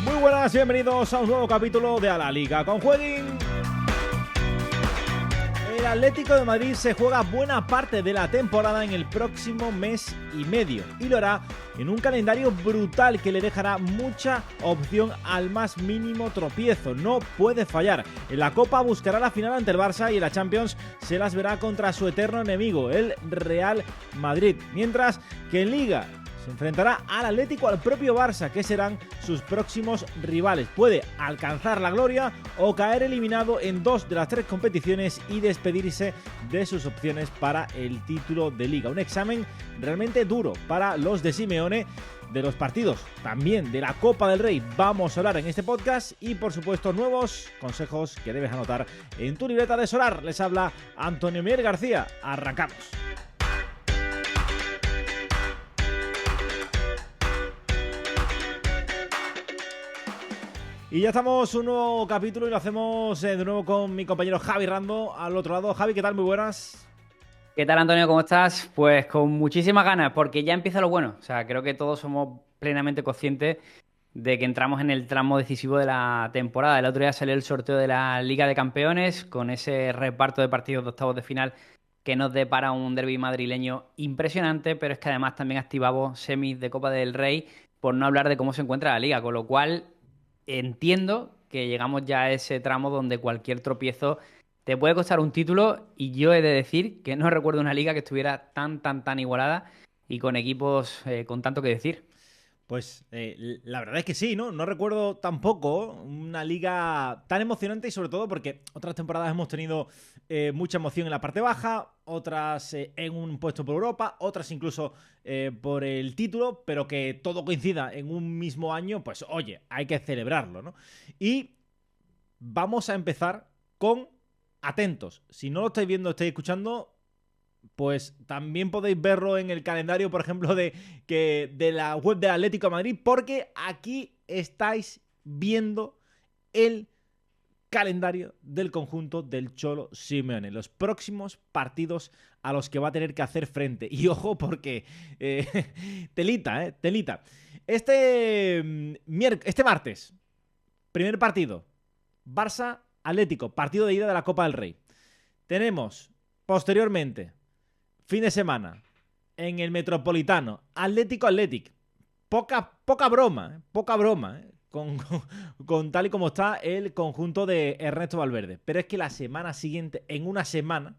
Muy buenas, bienvenidos a un nuevo capítulo de A la Liga con Jueguin. El Atlético de Madrid se juega buena parte de la temporada en el próximo mes y medio y lo hará en un calendario brutal que le dejará mucha opción al más mínimo tropiezo. No puede fallar. En la Copa buscará la final ante el Barça y en la Champions se las verá contra su eterno enemigo, el Real Madrid. Mientras que en Liga se enfrentará al Atlético, al propio Barça, que serán sus próximos rivales. Puede alcanzar la gloria o caer eliminado en 2 de las 3 competiciones y despedirse de sus opciones para el título de Liga. Un examen realmente duro para los de Simeone. De los partidos, también de la Copa del Rey, vamos a hablar en este podcast y por supuesto nuevos consejos que debes anotar en tu libreta de Solar. Les habla Antonio Miguel García. Arrancamos. Y ya estamos, un nuevo capítulo y lo hacemos de nuevo con mi compañero Javi Rando al otro lado. Javi, ¿qué tal? Muy buenas. ¿Qué tal, Antonio? ¿Cómo estás? Pues con muchísimas ganas, porque ya empieza lo bueno. O sea, creo que todos somos plenamente conscientes de que entramos en el tramo decisivo de la temporada. El otro día salió el sorteo de la Liga de Campeones con ese reparto de partidos de octavos de final que nos depara un derbi madrileño impresionante, pero es que además también activamos semis de Copa del Rey, por no hablar de cómo se encuentra la Liga, con lo cual entiendo que llegamos ya a ese tramo donde cualquier tropiezo te puede costar un título y yo he de decir que no recuerdo una liga que estuviera tan igualada y con equipos con tanto que decir. Pues la verdad es que sí, ¿no? No recuerdo tampoco una liga tan emocionante y sobre todo porque otras temporadas hemos tenido mucha emoción en la parte baja, otras en un puesto por Europa, otras incluso por el título, pero que todo coincida en un mismo año, pues oye, hay que celebrarlo, ¿no? Y vamos a empezar con atentos. Si no lo estáis viendo, estáis escuchando, pues también podéis verlo en el calendario, por ejemplo, de la web del Atlético de Madrid, porque aquí estáis viendo el calendario del conjunto del Cholo Simeone, los próximos partidos a los que va a tener que hacer frente. Y ojo, porque telita. Este martes, primer partido, Barça Atlético, partido de ida de la Copa del Rey. Tenemos posteriormente fin de semana en el Metropolitano, Atlético. Poca broma, con tal y como está el conjunto de Ernesto Valverde. Pero es que la semana siguiente, en una semana,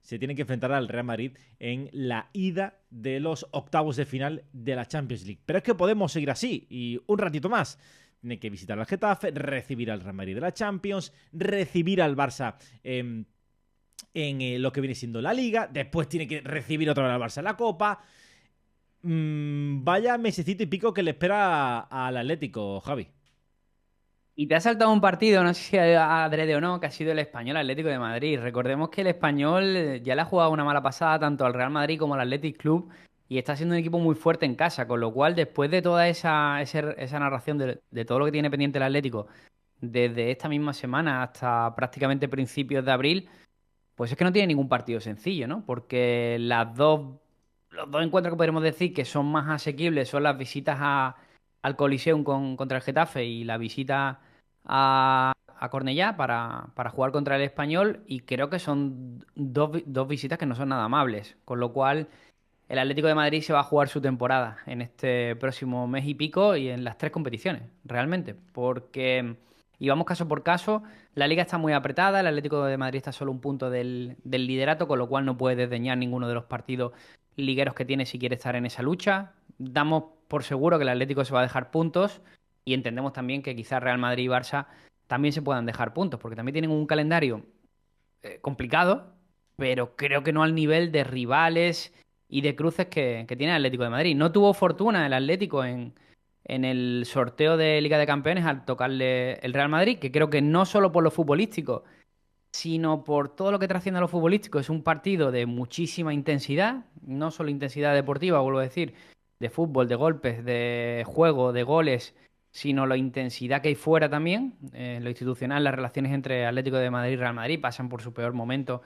se tiene que enfrentar al Real Madrid en la ida de los octavos de final de la Champions League. Pero es que podemos seguir así y un ratito más. Tiene que visitar al Getafe, recibir al Real Madrid de la Champions, recibir al Barça en lo que viene siendo la Liga, después tiene que recibir otra vez al Barça en la Copa. Vaya mesecito y pico que le espera al Atlético, Javi. Y te ha saltado un partido, no sé si adrede o no, que ha sido el Español Atlético de Madrid. Recordemos que el Español ya le ha jugado una mala pasada tanto al Real Madrid como al Athletic Club y está siendo un equipo muy fuerte en casa, con lo cual después de toda esa narración de todo lo que tiene pendiente el Atlético desde esta misma semana hasta prácticamente principios de abril, pues es que no tiene ningún partido sencillo, ¿no? Porque los dos encuentros que podríamos decir que son más asequibles son las visitas al Coliseum contra el Getafe y la visita a Cornellá para jugar contra el Español, y creo que son dos visitas que no son nada amables, con lo cual el Atlético de Madrid se va a jugar su temporada en este próximo mes y pico y en las 3 competiciones, realmente, porque, y vamos caso por caso, la liga está muy apretada, el Atlético de Madrid está solo un punto del liderato, con lo cual no puede desdeñar ninguno de los partidos ligueros que tiene si quiere estar en esa lucha. Damos por seguro que el Atlético se va a dejar puntos y entendemos también que quizás Real Madrid y Barça también se puedan dejar puntos, porque también tienen un calendario complicado, pero creo que no al nivel de rivales y de cruces que tiene el Atlético de Madrid. No tuvo fortuna el Atlético en el sorteo de Liga de Campeones al tocarle el Real Madrid, que creo que no solo por lo futbolístico, sino por todo lo que trasciende a lo futbolístico. Es un partido de muchísima intensidad, no solo intensidad deportiva, vuelvo a decir, de fútbol, de golpes, de juego, de goles, sino la intensidad que hay fuera también, lo institucional, las relaciones entre Atlético de Madrid y Real Madrid pasan por su peor momento,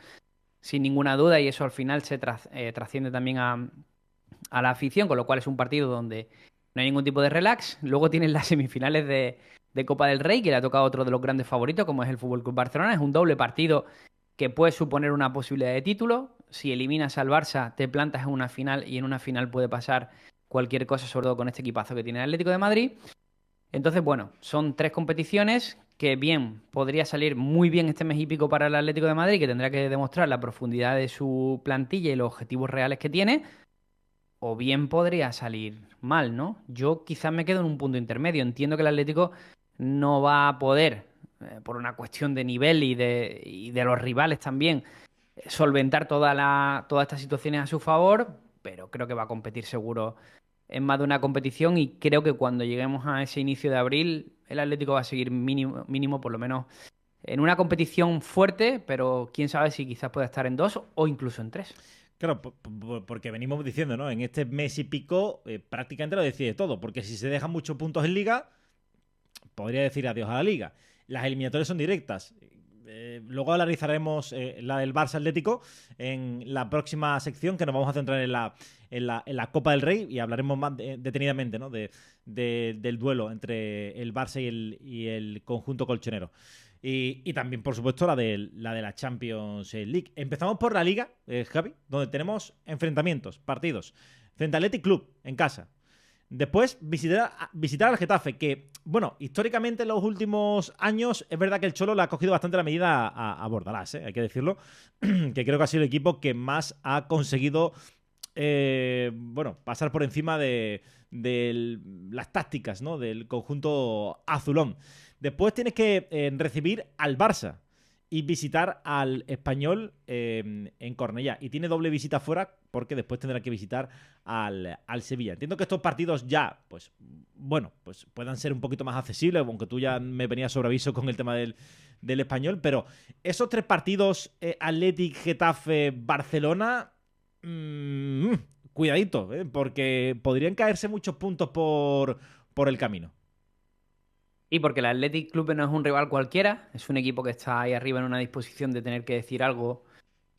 sin ninguna duda, y eso al final se trasciende también a la afición, con lo cual es un partido donde no hay ningún tipo de relax. Luego tienes las semifinales de Copa del Rey, que le ha tocado a otro de los grandes favoritos, como es el Fútbol Club Barcelona. Es un doble partido que puede suponer una posibilidad de título. Si eliminas al Barça, te plantas en una final y en una final puede pasar cualquier cosa, sobre todo con este equipazo que tiene el Atlético de Madrid. Entonces, bueno, son 3 competiciones que bien podría salir muy bien este mes y pico para el Atlético de Madrid, que tendrá que demostrar la profundidad de su plantilla y los objetivos reales que tiene, o bien podría salir mal, ¿no? Yo quizás me quedo en un punto intermedio. Entiendo que el Atlético no va a poder, por una cuestión de nivel y de los rivales también, solventar todas estas situaciones a su favor, pero creo que va a competir seguro en más de una competición y creo que cuando lleguemos a ese inicio de abril, el Atlético va a seguir mínimo, mínimo por lo menos en una competición fuerte, pero quién sabe si quizás pueda estar en 2 o incluso en 3. Claro, porque venimos diciendo, ¿no? En este mes y pico prácticamente lo decide todo, porque si se dejan muchos puntos en liga, podría decir adiós a la liga. Las eliminatorias son directas. Luego analizaremos la del Barça Atlético en la próxima sección, que nos vamos a centrar en la Copa del Rey y hablaremos más detenidamente, ¿no? Del duelo entre el Barça y el conjunto colchonero. Y también, por supuesto, la Champions League. Empezamos por la Liga, Javi, donde tenemos enfrentamientos, partidos. Frente al Athletic Club, en casa. Después, visitar al Getafe, que, bueno, históricamente en los últimos años es verdad que el Cholo le ha cogido bastante la medida a Bordalás, hay que decirlo, que creo que ha sido el equipo que más ha conseguido, bueno, pasar por encima de las tácticas, ¿no? Del conjunto azulón. Después tienes que recibir al Barça y visitar al Español en Cornellá. Y tiene doble visita fuera porque después tendrá que visitar al Sevilla. Entiendo que estos partidos ya, pues, bueno, pues puedan ser un poquito más accesibles, aunque tú ya me venías sobre aviso con el tema del Español, pero esos 3 partidos, Athletic, Getafe, Barcelona, cuidadito, porque podrían caerse muchos puntos por el camino. Y porque el Athletic Club no es un rival cualquiera, es un equipo que está ahí arriba en una disposición de tener que decir algo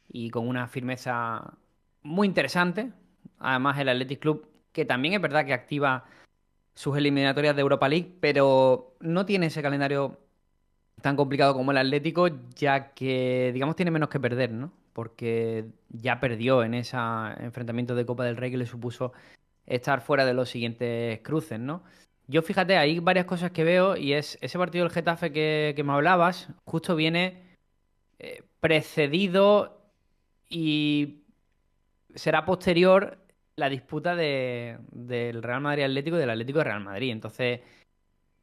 y con una firmeza muy interesante. Además, el Athletic Club, que también es verdad que activa sus eliminatorias de Europa League, pero no tiene ese calendario tan complicado como el Atlético, ya que, digamos, tiene menos que perder, ¿no? Porque ya perdió en ese enfrentamiento de Copa del Rey que le supuso estar fuera de los siguientes cruces, ¿no? Yo, fíjate, hay varias cosas que veo y es ese partido del Getafe que me hablabas, justo viene precedido y será posterior la disputa del Real Madrid Atlético y del Atlético de Real Madrid. Entonces,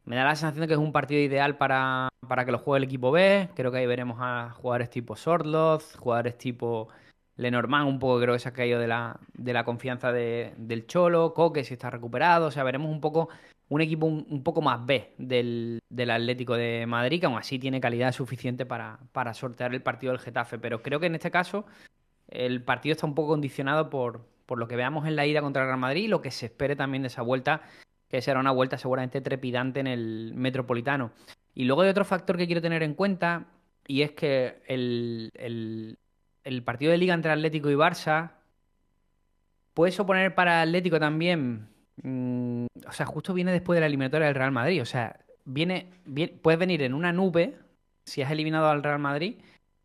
me da la sensación de que es un partido ideal para que lo juegue el equipo B. Creo que ahí veremos a jugadores tipo Sorloth, jugadores tipo Lenormand, un poco creo que se ha caído de la confianza del Cholo, Coque si está recuperado. O sea, veremos un poco un equipo un poco más B del Atlético de Madrid, que aún así tiene calidad suficiente para sortear el partido del Getafe. Pero creo que en este caso el partido está un poco condicionado por lo que veamos en la ida contra el Real Madrid y lo que se espere también de esa vuelta, que será una vuelta seguramente trepidante en el Metropolitano. Y luego hay otro factor que quiero tener en cuenta, y es que el partido de Liga entre Atlético y Barça puede suponer para Atlético también, o sea, justo viene después de la eliminatoria del Real Madrid, o sea, puedes venir en una nube si has eliminado al Real Madrid,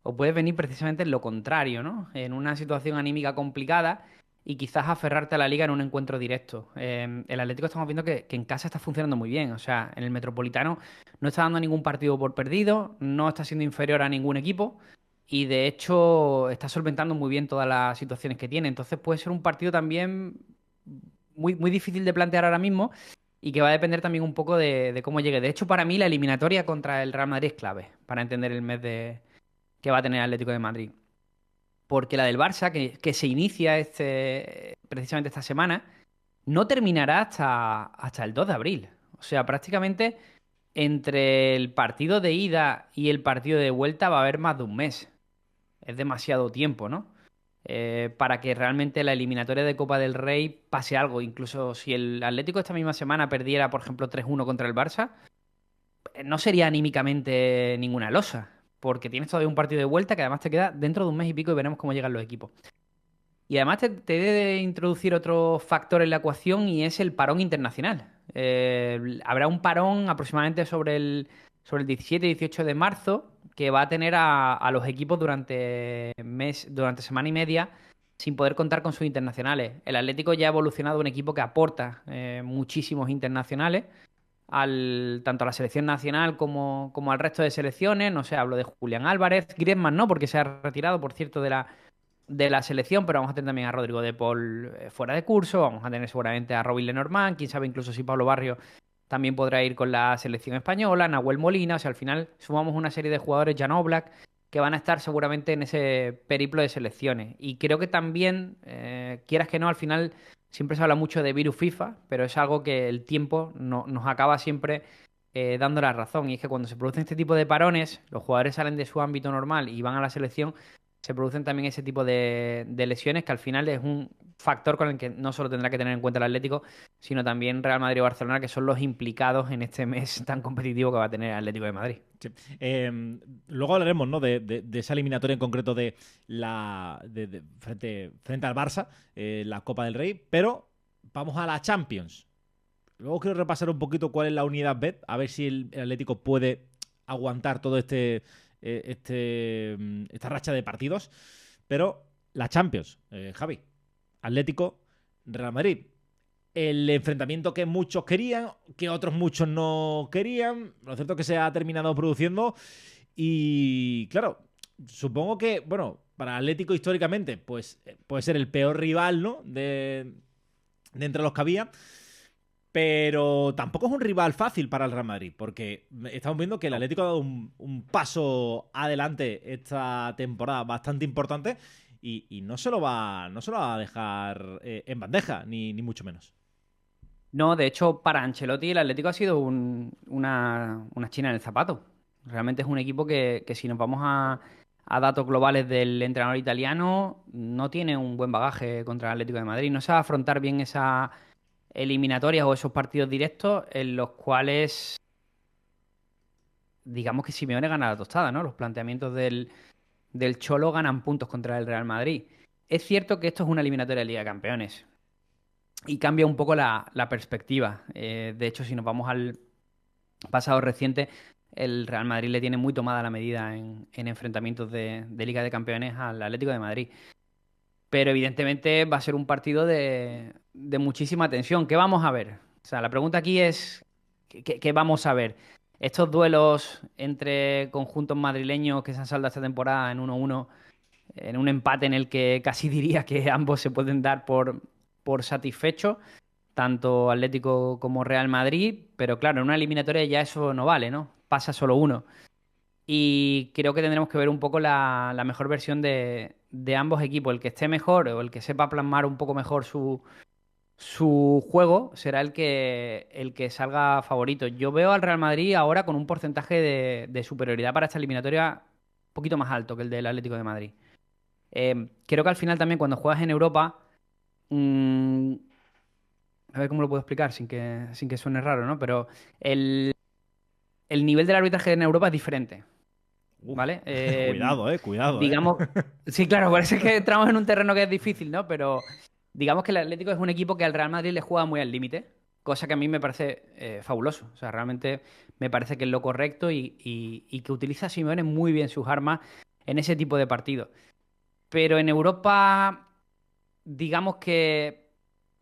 o puedes venir precisamente en lo contrario, ¿no? En una situación anímica complicada y quizás aferrarte a la Liga en un encuentro directo. El Atlético estamos viendo que en casa está funcionando muy bien, o sea, en el Metropolitano no está dando ningún partido por perdido, no está siendo inferior a ningún equipo y de hecho está solventando muy bien todas las situaciones que tiene. Entonces puede ser un partido también muy, muy difícil de plantear ahora mismo y que va a depender también un poco de cómo llegue. De hecho, para mí la eliminatoria contra el Real Madrid es clave para entender el mes que va a tener el Atlético de Madrid. Porque la del Barça, que se inicia precisamente esta semana, no terminará hasta el 2 de abril. O sea, prácticamente entre el partido de ida y el partido de vuelta va a haber más de un mes. Es demasiado tiempo, ¿no? Para que realmente la eliminatoria de Copa del Rey pase algo. Incluso si el Atlético esta misma semana perdiera, por ejemplo, 3-1 contra el Barça, no sería anímicamente ninguna losa. Porque tienes todavía un partido de vuelta que además te queda dentro de un mes y pico y veremos cómo llegan los equipos. Y además te he de introducir otro factor en la ecuación y es el parón internacional. Habrá un parón aproximadamente sobre el 17-18 de marzo que va a tener a los equipos durante semana y media sin poder contar con sus internacionales. El Atlético ya ha evolucionado un equipo que aporta muchísimos internacionales tanto a la selección nacional como al resto de selecciones. No sé, hablo de Julián Álvarez, Griezmann no, porque se ha retirado, por cierto, de la selección, pero vamos a tener también a Rodrigo de Paul fuera de curso, vamos a tener seguramente a Robin Lenormand, quién sabe incluso si Pablo Barrio también podrá ir con la selección española, Nahuel Molina, o sea, al final sumamos una serie de jugadores, Jan Oblak, que van a estar seguramente en ese periplo de selecciones. Y creo que también, quieras que no, al final siempre se habla mucho de virus FIFA, pero es algo que el tiempo nos acaba siempre dando la razón. Y es que cuando se producen este tipo de parones, los jugadores salen de su ámbito normal y van a la selección, se producen también ese tipo de lesiones que al final es un factor con el que no solo tendrá que tener en cuenta el Atlético, sino también Real Madrid o Barcelona, que son los implicados en este mes tan competitivo que va a tener el Atlético de Madrid. Sí. Luego hablaremos, ¿no? de esa eliminatoria en concreto frente al Barça, la Copa del Rey, pero vamos a la Champions. Luego quiero repasar un poquito cuál es la unidad B, a ver si el Atlético puede aguantar todo esta racha de partidos. Pero la Champions, Javi, Atlético, Real Madrid. El enfrentamiento que muchos querían, que otros muchos no querían. Lo cierto es que se ha terminado produciendo. Y claro, supongo que, bueno, para Atlético históricamente, pues puede ser el peor rival, ¿no? De entre los que había. Pero tampoco es un rival fácil para el Real Madrid, porque estamos viendo que el Atlético ha dado un paso adelante esta temporada bastante importante y no se lo va a dejar en bandeja, ni mucho menos. No, de hecho, para Ancelotti el Atlético ha sido una china en el zapato. Realmente es un equipo que si nos vamos a datos globales del entrenador italiano, no tiene un buen bagaje contra el Atlético de Madrid. No sabe afrontar bien esas eliminatorias o esos partidos directos en los cuales, digamos que Simeone gana la tostada, ¿no? Los planteamientos del Cholo ganan puntos contra el Real Madrid. Es cierto que esto es una eliminatoria de Liga de Campeones y cambia un poco la perspectiva. De hecho, si nos vamos al pasado reciente, el Real Madrid le tiene muy tomada la medida en enfrentamientos de Liga de Campeones al Atlético de Madrid. Pero evidentemente va a ser un partido de muchísima tensión. ¿Qué vamos a ver? O sea, la pregunta aquí es, ¿qué vamos a ver? Estos duelos entre conjuntos madrileños que se han saldado esta temporada en 1-1, en un empate en el que casi diría que ambos se pueden dar por satisfechos, tanto Atlético como Real Madrid, pero claro, en una eliminatoria ya eso no vale, ¿no? Pasa solo uno. Y creo que tendremos que ver un poco la mejor versión de ambos equipos. El que esté mejor o el que sepa plasmar un poco mejor su juego será el que salga favorito. Yo veo al Real Madrid ahora con un porcentaje de superioridad para esta eliminatoria un poquito más alto que el del Atlético de Madrid. Creo que al final también cuando juegas en Europa, mm, a ver cómo lo puedo explicar sin que suene raro, ¿no? Pero el nivel del arbitraje en Europa es diferente. Uf, ¿Vale? cuidado. Digamos, sí, claro, parece que entramos en un terreno que es difícil, ¿no? Pero digamos que el Atlético es un equipo que al Real Madrid le juega muy al límite, cosa que a mí me parece fabuloso. O sea, realmente me parece que es lo correcto y que utiliza Simeone muy bien sus armas en ese tipo de partidos. Pero en Europa, digamos que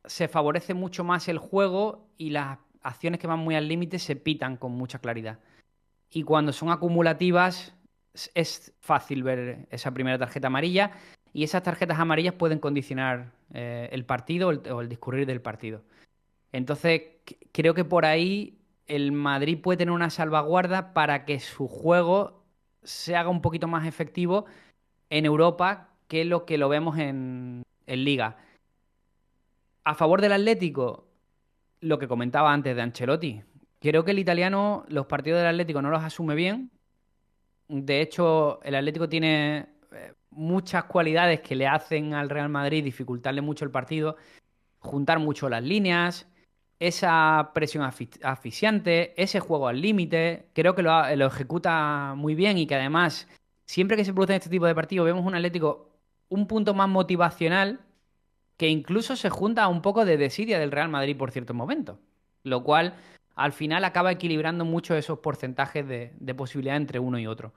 se favorece mucho más el juego y las acciones que van muy al límite se pitan con mucha claridad. Y cuando son acumulativas es fácil ver esa primera tarjeta amarilla y esas tarjetas amarillas pueden condicionar el partido o el discurrir del partido. Entonces, creo que por ahí el Madrid puede tener una salvaguarda para que su juego se haga un poquito más efectivo en Europa que lo vemos en Liga. A favor del Atlético, lo que comentaba antes de Ancelotti. Creo que el italiano los partidos del Atlético no los asume bien. De hecho, el Atlético tiene muchas cualidades que le hacen al Real Madrid dificultarle mucho el partido, juntar mucho las líneas, esa presión asfixiante, ese juego al límite. Creo que lo ejecuta muy bien y que además, siempre que se producen este tipo de partidos, vemos un Atlético un punto más motivacional que incluso se junta a un poco de desidia del Real Madrid por ciertos momentos, lo cual al final acaba equilibrando mucho esos porcentajes de posibilidad entre uno y otro.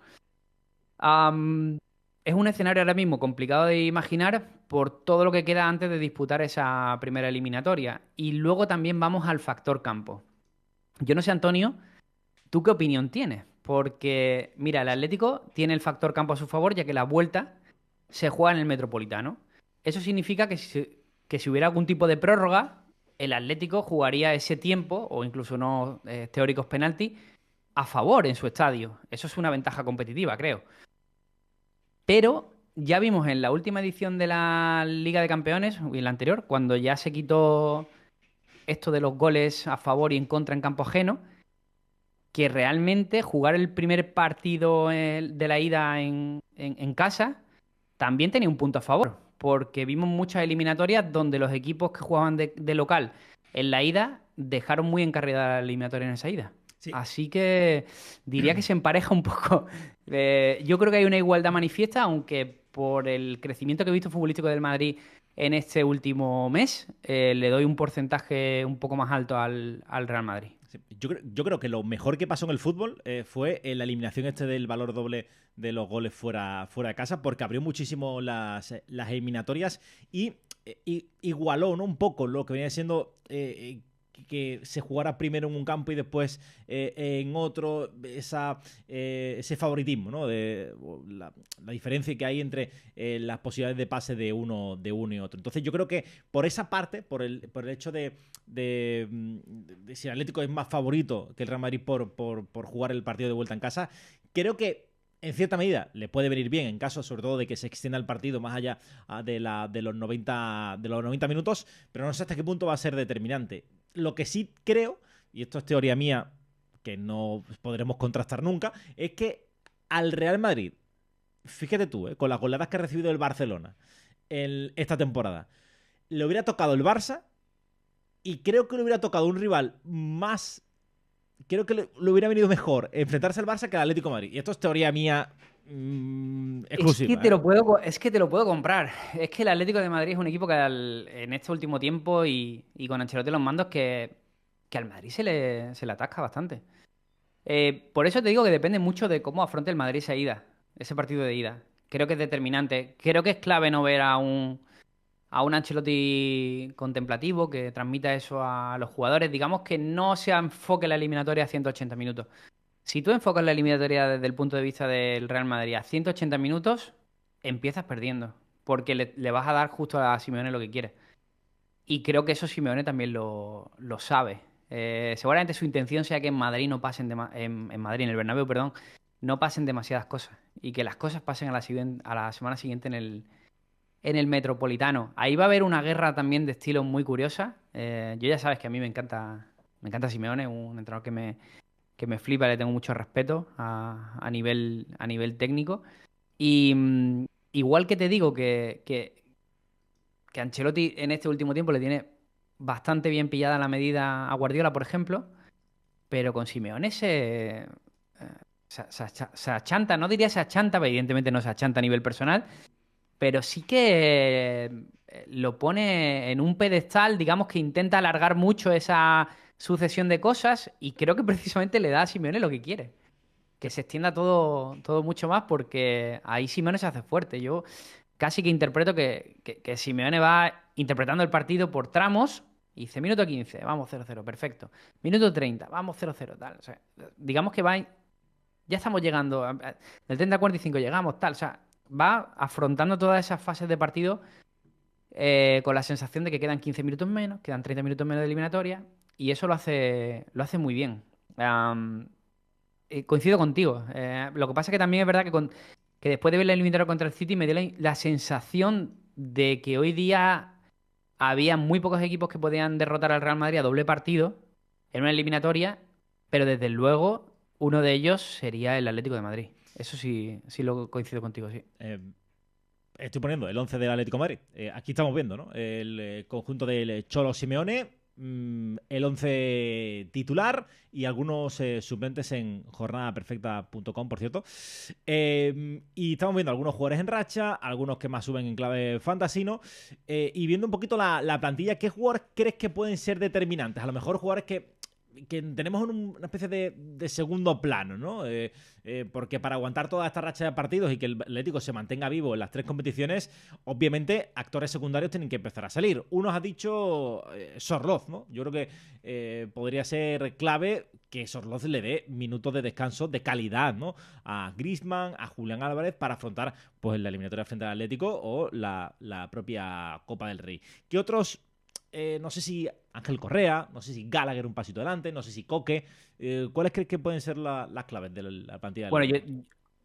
Am, es un escenario ahora mismo complicado de imaginar por todo lo que queda antes de disputar esa primera eliminatoria. Y luego también vamos al factor campo. Yo no sé, Antonio, ¿tú qué opinión tienes? Porque, mira, el Atlético tiene el factor campo a su favor, ya que la vuelta se juega en el Metropolitano. Eso significa que si hubiera algún tipo de prórroga, el Atlético jugaría ese tiempo, o incluso unos teóricos penaltis, a favor en su estadio. Eso es una ventaja competitiva, creo. Pero ya vimos en la última edición de la Liga de Campeones, y en la anterior, cuando ya se quitó esto de los goles a favor y en contra en campo ajeno, que realmente jugar el primer partido de la ida en casa también tenía un punto a favor, porque vimos muchas eliminatorias donde los equipos que jugaban de local en la ida dejaron muy encarrilada la eliminatoria en esa ida. Sí. Así que diría que se empareja un poco. Yo creo que hay una igualdad manifiesta, aunque por el crecimiento que he visto futbolístico del Madrid en este último mes, le doy un porcentaje un poco más alto al Real Madrid. Sí. Yo creo que lo mejor que pasó en el fútbol fue la eliminación del valor doble de los goles fuera de casa, porque abrió muchísimo las eliminatorias y igualó, ¿no?, un poco lo que venía siendo que se jugara primero en un campo y después en otro, ese favoritismo, ¿no?, la diferencia que hay entre las posibilidades de pase de uno y otro. Entonces yo creo que por esa parte, por el hecho de si el Atlético es más favorito que el Real Madrid por jugar el partido de vuelta en casa, creo que en cierta medida le puede venir bien en caso sobre todo de que se extienda el partido más allá de los 90 minutos, pero no sé hasta qué punto va a ser determinante. Lo que sí creo, y esto es teoría mía que no podremos contrastar nunca, es que al Real Madrid, fíjate tú, con las goleadas que ha recibido el Barcelona esta temporada, le hubiera tocado el Barça y creo que le hubiera tocado un rival más... Creo que le hubiera venido mejor enfrentarse al Barça que al Atlético de Madrid. Y esto es teoría mía exclusiva. Es que te lo puedo comprar. Es que el Atlético de Madrid es un equipo que en este último tiempo y con Ancelotti en los mandos que al Madrid se le atasca bastante. Por eso te digo que depende mucho de cómo afronte el Madrid ese partido de ida. Creo que es determinante. Creo que es clave no ver a un Ancelotti contemplativo que transmita eso a los jugadores. Digamos que no se enfoque la eliminatoria a 180 minutos. Si tú enfocas la eliminatoria desde el punto de vista del Real Madrid a 180 minutos, empiezas perdiendo. Porque le vas a dar justo a Simeone lo que quiere. Y creo que eso Simeone también lo sabe. Seguramente su intención sea que en Madrid no pasen en Madrid, en el Bernabéu, perdón, no pasen demasiadas cosas. Y que las cosas pasen a la semana siguiente en el Metropolitano. Ahí va a haber una guerra también de estilos muy curiosa. Yo ya sabes que a mí me encanta Simeone, un entrenador que me flipa, le tengo mucho respeto a nivel técnico. Y igual que te digo que Ancelotti en este último tiempo le tiene bastante bien pillada la medida a Guardiola, por ejemplo, pero con Simeone se achanta, no diría se achanta, evidentemente no se achanta a nivel personal, pero sí que lo pone en un pedestal, digamos que intenta alargar mucho esa sucesión de cosas y creo que precisamente le da a Simeone lo que quiere. Que se extienda todo mucho más porque ahí Simeone se hace fuerte. Yo casi que interpreto que Simeone va interpretando el partido por tramos y dice, minuto 15, vamos 0-0, perfecto. Minuto 30, vamos 0-0, tal. O sea, digamos que ya estamos llegando, del 30 al 45 llegamos, tal. O sea, va afrontando todas esas fases de partido con la sensación de que quedan 15 minutos menos, quedan 30 minutos menos de eliminatoria, y eso lo hace muy bien. Coincido contigo. Lo que pasa es que también es verdad que después de ver la eliminatoria contra el City me dio la sensación de que hoy día había muy pocos equipos que podían derrotar al Real Madrid a doble partido en una eliminatoria, pero desde luego uno de ellos sería el Atlético de Madrid. Eso sí lo coincido contigo, sí. Estoy poniendo el 11 del Atlético de Madrid. Aquí estamos viendo, ¿no?, el conjunto del Cholo Simeone. el 11 titular y algunos suplentes en jornadaperfecta.com, por cierto. Y estamos viendo algunos jugadores en racha, algunos que más suben en clave fantasy, ¿no? Y viendo un poquito la plantilla, ¿qué jugadores crees que pueden ser determinantes? A lo mejor jugadores que tenemos una especie de segundo plano, ¿no? Porque para aguantar toda esta racha de partidos y que el Atlético se mantenga vivo en las 3 competiciones, obviamente actores secundarios tienen que empezar a salir. Uno ha dicho Sorloz, ¿no? Yo creo que podría ser clave que Sorloz le dé minutos de descanso de calidad, ¿no? A Griezmann, a Julián Álvarez para afrontar pues la eliminatoria frente al Atlético o la propia Copa del Rey. ¿Qué otros? No sé si Ángel Correa, no sé si Gallagher un pasito adelante, no sé si Coque. ¿Cuáles crees que pueden ser las claves de la plantilla? Bueno,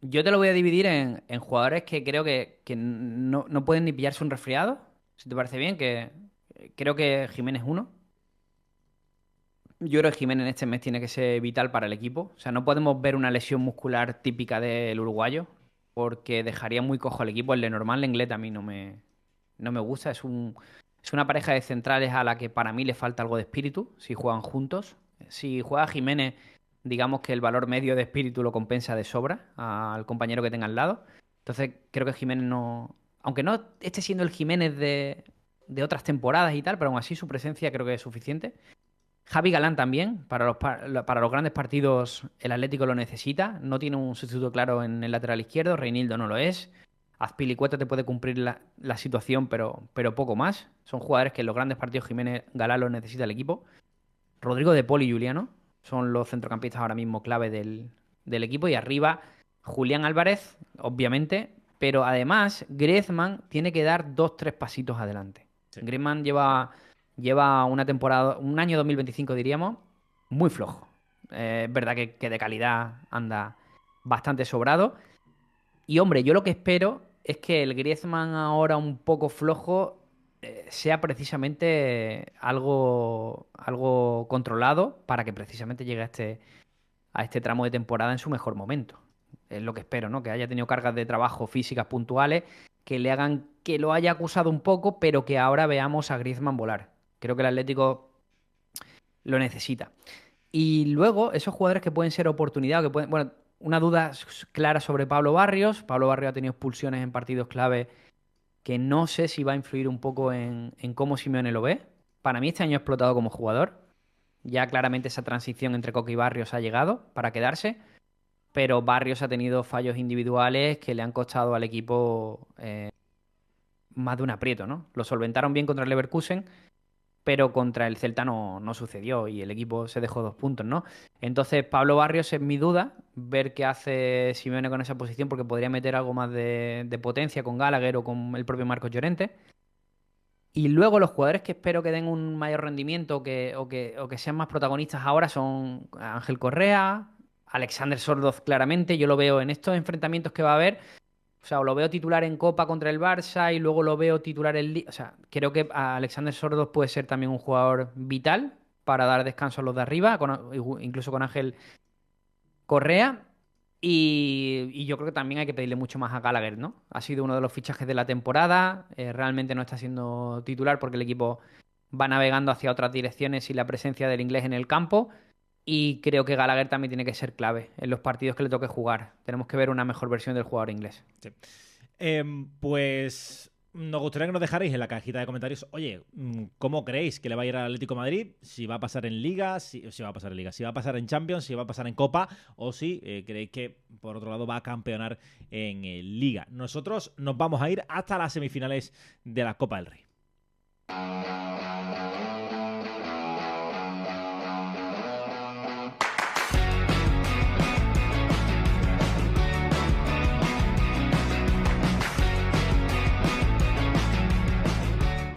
yo te lo voy a dividir en jugadores que creo que no pueden ni pillarse un resfriado, si te parece bien, que creo que Jiménez es uno. Yo creo que Jiménez en este mes tiene que ser vital para el equipo. O sea, no podemos ver una lesión muscular típica del uruguayo, porque dejaría muy cojo al equipo. El de normal, Lenglet, a mí no me gusta. Es una pareja de centrales a la que para mí le falta algo de espíritu, si juegan juntos. Si juega Jiménez, digamos que el valor medio de espíritu lo compensa de sobra al compañero que tenga al lado. Entonces creo que Jiménez no... Aunque no esté siendo el Jiménez de otras temporadas y tal, pero aún así su presencia creo que es suficiente. Javi Galán también, para los grandes partidos el Atlético lo necesita. No tiene un sustituto claro en el lateral izquierdo, Reinildo no lo es. Azpilicueta te puede cumplir la situación, pero poco más. Son jugadores que en los grandes partidos Jiménez Galán los necesita el equipo. Rodrigo de Paul y Juliano son los centrocampistas ahora mismo clave del equipo. Y arriba, Julián Álvarez, obviamente. Pero además, Griezmann tiene que dar 2-3 pasitos adelante. Sí. Griezmann lleva una temporada, un año 2025 diríamos, muy flojo. Es verdad que de calidad anda bastante sobrado. Y hombre, yo lo que espero es que el Griezmann ahora un poco flojo sea precisamente algo controlado para que precisamente llegue a este tramo de temporada en su mejor momento. Es lo que espero, ¿no? Que haya tenido cargas de trabajo físicas puntuales que le hagan que lo haya acusado un poco, pero que ahora veamos a Griezmann volar. Creo que el Atlético lo necesita. Y luego, esos jugadores que pueden ser oportunidad, que pueden... Bueno, una duda clara sobre Pablo Barrios. Pablo Barrios ha tenido expulsiones en partidos clave que no sé si va a influir un poco en cómo Simeone lo ve. Para mí este año ha explotado como jugador. Ya claramente esa transición entre Coque y Barrios ha llegado para quedarse. Pero Barrios ha tenido fallos individuales que le han costado al equipo más de un aprieto, ¿no? Lo solventaron bien contra el Leverkusen, pero contra el Celta no sucedió y el equipo se dejó 2 puntos, ¿no? Entonces, Pablo Barrios es mi duda, ver qué hace Simeone con esa posición, porque podría meter algo más de potencia con Gallagher o con el propio Marcos Llorente. Y luego los jugadores que espero que den un mayor rendimiento o que sean más protagonistas ahora son Ángel Correa, Alexander Sorloz claramente. Yo lo veo en estos enfrentamientos que va a haber. O sea, lo veo titular en Copa contra el Barça y luego lo veo titular en Liga. O sea, creo que Alexander Sorloz puede ser también un jugador vital para dar descanso a los de arriba, incluso con Ángel Correa. Y yo creo que también hay que pedirle mucho más a Gallagher, ¿no? Ha sido uno de los fichajes de la temporada. Realmente no está siendo titular porque el equipo va navegando hacia otras direcciones y la presencia del inglés en el campo. Y creo que Gallagher también tiene que ser clave en los partidos que le toque jugar. Tenemos que ver una mejor versión del jugador inglés. Sí. Pues nos gustaría que nos dejarais en la cajita de comentarios, oye, ¿cómo creéis que le va a ir al Atlético de Madrid? Si va a pasar en Liga, si va a pasar en Liga, si va a pasar en Champions, si va a pasar en Copa, o si creéis que, por otro lado, va a campeonar en Liga. Nosotros nos vamos a ir hasta las semifinales de la Copa del Rey.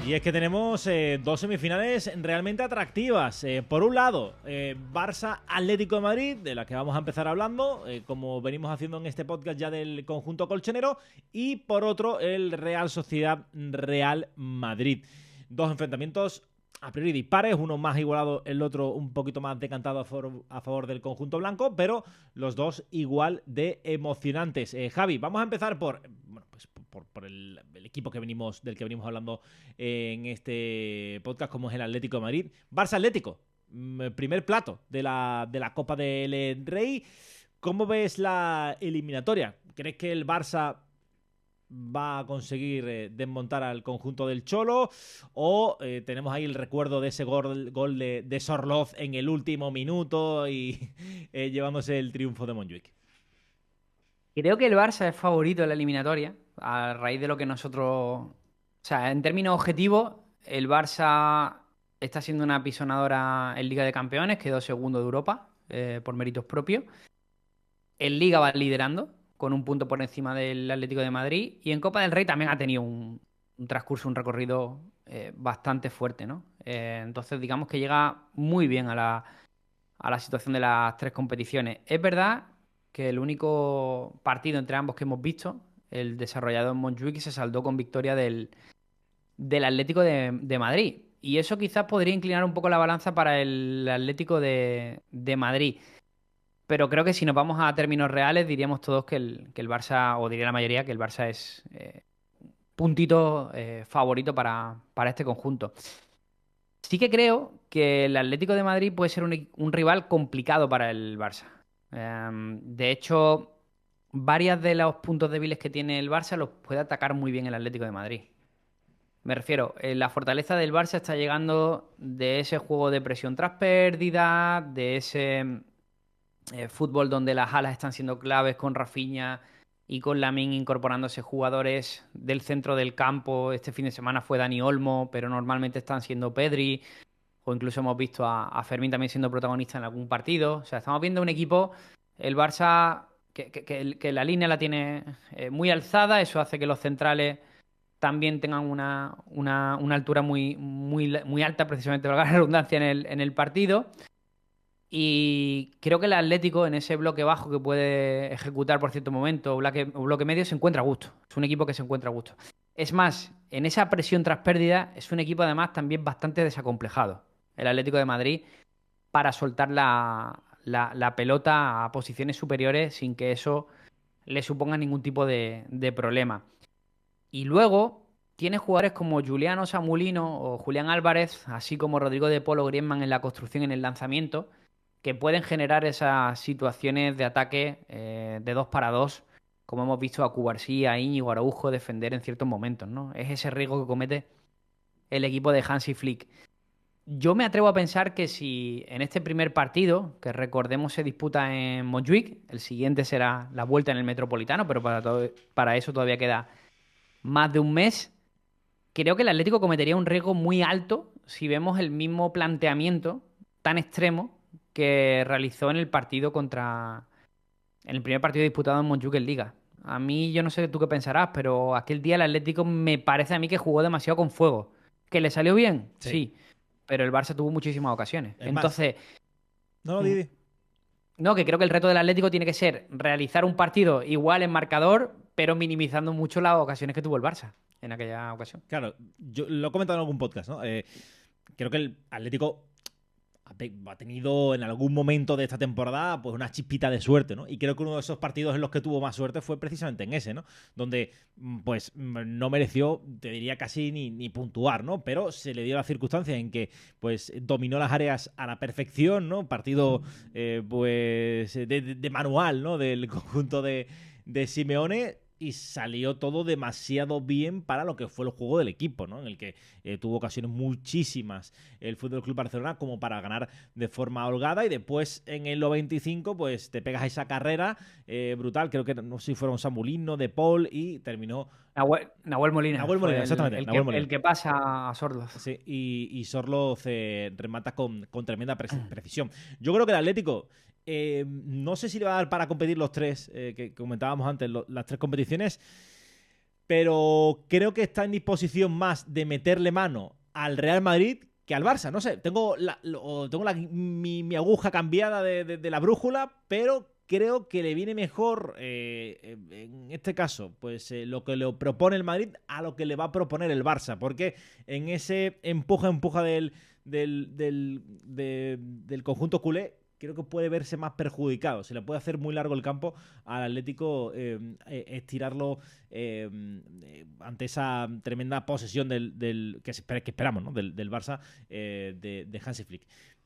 Y es que tenemos 2 semifinales realmente atractivas. Por un lado, Barça-Atlético de Madrid, de la que vamos a empezar hablando, como venimos haciendo en este podcast ya del conjunto colchonero. Y por otro, el Real Sociedad-Real Madrid. 2 enfrentamientos a priori dispares, uno más igualado, el otro un poquito más decantado a favor del conjunto blanco, pero los dos igual de emocionantes. Javi, vamos a empezar por el equipo del que venimos hablando en este podcast, como es el Atlético de Madrid. Barça Atlético, primer plato de la Copa del Rey. ¿Cómo ves la eliminatoria? ¿Crees que el Barça va a conseguir desmontar al conjunto del Cholo? ¿O tenemos ahí el recuerdo de ese gol de Sorloz en el último minuto y llevándose el triunfo de Montjuic? Creo que el Barça es favorito en la eliminatoria, a raíz de lo que nosotros... O sea, en términos objetivos, el Barça está siendo una pisonadora en Liga de Campeones, quedó segundo de Europa por méritos propios. En Liga va liderando, con un punto por encima del Atlético de Madrid. Y en Copa del Rey también ha tenido un transcurso, un recorrido bastante fuerte, ¿no? Entonces, digamos que llega muy bien a la situación de las tres competiciones. Es verdad que el único partido entre ambos que hemos visto, el desarrollado en Montjuic, se saldó con victoria del Atlético de Madrid. Y eso quizás podría inclinar un poco la balanza para el Atlético de Madrid. Pero creo que si nos vamos a términos reales, diríamos todos que el Barça, o diría la mayoría, que el Barça es puntito favorito para este conjunto. Sí que creo que el Atlético de Madrid puede ser un rival complicado para el Barça. De hecho, varios de los puntos débiles que tiene el Barça los puede atacar muy bien el Atlético de Madrid. Me refiero, la fortaleza del Barça está llegando de ese juego de presión tras pérdida, de ese fútbol donde las alas están siendo claves con Rafinha y con Lamine incorporándose jugadores del centro del campo. Este fin de semana fue Dani Olmo, pero normalmente están siendo Pedri, o incluso hemos visto a Fermín también siendo protagonista en algún partido. O sea, estamos viendo un equipo, el Barça, que la línea la tiene muy alzada. Eso hace que los centrales también tengan una altura muy alta, precisamente valga la redundancia, en el partido. Y creo que el Atlético, en ese bloque bajo que puede ejecutar por cierto momento, o bloque medio, se encuentra a gusto. Es un equipo que se encuentra a gusto. Es más, en esa presión tras pérdida, es un equipo además también bastante desacomplejado, el Atlético de Madrid, para soltar la pelota a posiciones superiores sin que eso le suponga ningún tipo de problema. Y luego tiene jugadores como Juliano Samulino o Julián Álvarez, así como Rodrigo de Paul o Griezmann en la construcción y en el lanzamiento, que pueden generar esas situaciones de ataque de 2 para 2, como hemos visto a Cubarsí, a Íñigo Araujo defender en ciertos momentos, ¿no? Es ese riesgo que comete el equipo de Hansi Flick. Yo me atrevo a pensar que si en este primer partido, que recordemos se disputa en Montjuic, el siguiente será la vuelta en el Metropolitano, pero para eso todavía queda más de un mes, creo que el Atlético cometería un riesgo muy alto si vemos el mismo planteamiento tan extremo que realizó en el primer partido disputado en Montjuic en Liga. A mí, yo no sé tú qué pensarás, pero aquel día el Atlético me parece a mí que jugó demasiado con fuego. ¿Que le salió bien? Sí. Pero el Barça tuvo muchísimas ocasiones. Entonces... No, Didi. No, que creo que el reto del Atlético tiene que ser realizar un partido igual en marcador, pero minimizando mucho las ocasiones que tuvo el Barça en aquella ocasión. Claro, yo lo he comentado en algún podcast, ¿no? Creo que el Atlético ha tenido en algún momento de esta temporada pues una chispita de suerte, ¿no? Y creo que uno de esos partidos en los que tuvo más suerte fue precisamente en ese, ¿no? Donde pues no mereció, te diría casi ni puntuar, ¿no? Pero se le dio la circunstancia en que pues dominó las áreas a la perfección, ¿no? Partido pues de manual, ¿no? Del conjunto de Simeone. Y salió todo demasiado bien para lo que fue el juego del equipo, ¿no? En el que tuvo ocasiones muchísimas el Fútbol Club Barcelona como para ganar de forma holgada, y después en el 95 pues te pegas esa carrera brutal. Creo que no sé si fueron Samulino, De Paul, y terminó Nahuel Molina. Nahuel Molina, exactamente. El que pasa a Sorloz. Sí, y Sorloz remata con tremenda precisión. Yo creo que el Atlético... no sé si le va a dar para competir los tres que comentábamos antes, las tres competiciones, pero creo que está en disposición más de meterle mano al Real Madrid que al Barça. No sé, tengo mi aguja cambiada de la brújula, pero creo que le viene mejor en este caso pues lo que le propone el Madrid a lo que le va a proponer el Barça, porque en ese empuja del conjunto culé creo que puede verse más perjudicado. Se le puede hacer muy largo el campo al Atlético, estirarlo ante esa tremenda posesión que esperamos, ¿no? del Barça, de Hansi Flick.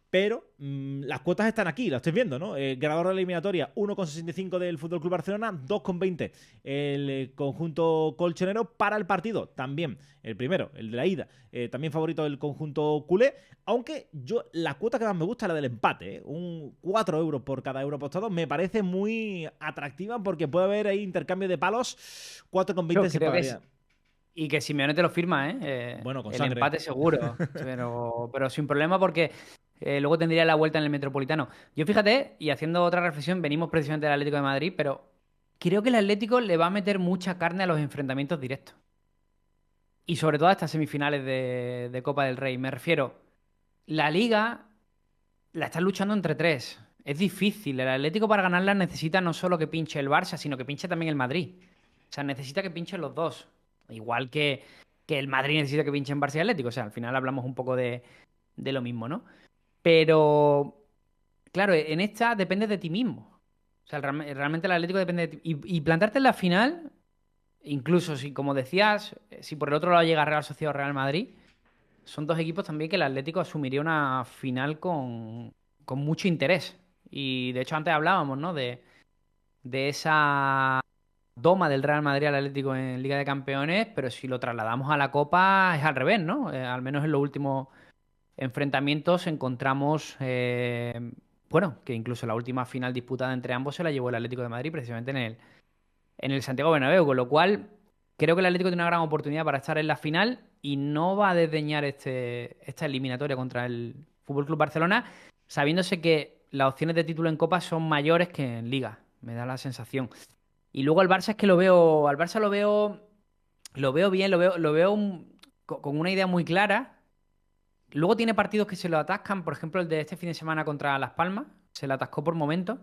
Pero las cuotas están aquí, lo estáis viendo, ¿no? Ganador de la eliminatoria, 1,65 del FC Barcelona, 2,20 el conjunto colchonero para el partido. También el primero, el de la ida, también favorito del conjunto culé. Aunque la cuota que más me gusta es la del empate, un 4 euros por cada euro apostado. Me parece muy atractiva porque puede haber ahí intercambio de palos. 4,20 se pagaría. Y que Simeone te lo firma, ¿eh? Bueno, con el sangre. empate seguro, pero sin problema porque luego tendría la vuelta en el Metropolitano. Yo fíjate, y haciendo otra reflexión, venimos precisamente del Atlético de Madrid, pero creo que el Atlético le va a meter mucha carne a los enfrentamientos directos. Y sobre todo a estas semifinales de Copa del Rey. Me refiero, la Liga la están luchando entre tres. Es difícil. El Atlético para ganarla necesita no solo que pinche el Barça, sino que pinche también el Madrid. O sea, necesita que pinchen los dos. Igual que el Madrid necesita que pinchen Barça y Atlético. O sea, al final hablamos un poco de lo mismo, ¿no? Pero, claro, en esta depende de ti mismo. O sea, realmente el Atlético depende de ti. Y plantarte en la final, incluso si, como decías, si por el otro lado llega Real Sociedad o Real Madrid, son dos equipos también que el Atlético asumiría una final con mucho interés. Y de hecho antes hablábamos, ¿no? De esa doma del Real Madrid al Atlético en Liga de Campeones, pero si lo trasladamos a la Copa es al revés, ¿no? Al menos en los últimos enfrentamientos encontramos, bueno, que incluso la última final disputada entre ambos se la llevó el Atlético de Madrid precisamente en el Santiago Bernabéu, con lo cual creo que el Atlético tiene una gran oportunidad para estar en la final y no va a desdeñar esta eliminatoria contra el Fútbol Club Barcelona, sabiéndose que las opciones de título en Copa son mayores que en Liga, me da la sensación. Y luego al Barça es que al Barça lo veo bien, lo veo con una idea muy clara. Luego tiene partidos que se lo atascan, por ejemplo el de este fin de semana contra Las Palmas, se le atascó por momentos,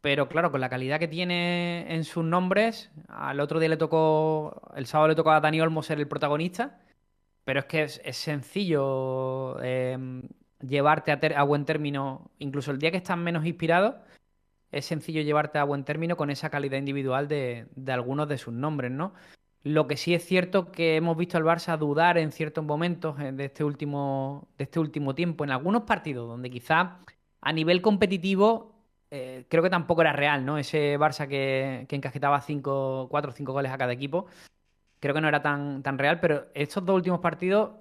pero claro, con la calidad que tiene en sus nombres, al otro día el sábado le tocó a Dani Olmo ser el protagonista, pero es que es sencillo llevarte a buen término, incluso el día que estás menos inspirado, es sencillo llevarte a buen término con esa calidad individual de algunos de sus nombres, ¿no? Lo que sí es cierto que hemos visto al Barça dudar en ciertos momentos de este último tiempo, en algunos partidos donde quizá a nivel competitivo creo que tampoco era real, ¿no? Ese Barça que encasquetaba 4 o 5 goles a cada equipo, creo que no era tan real, pero estos dos últimos partidos,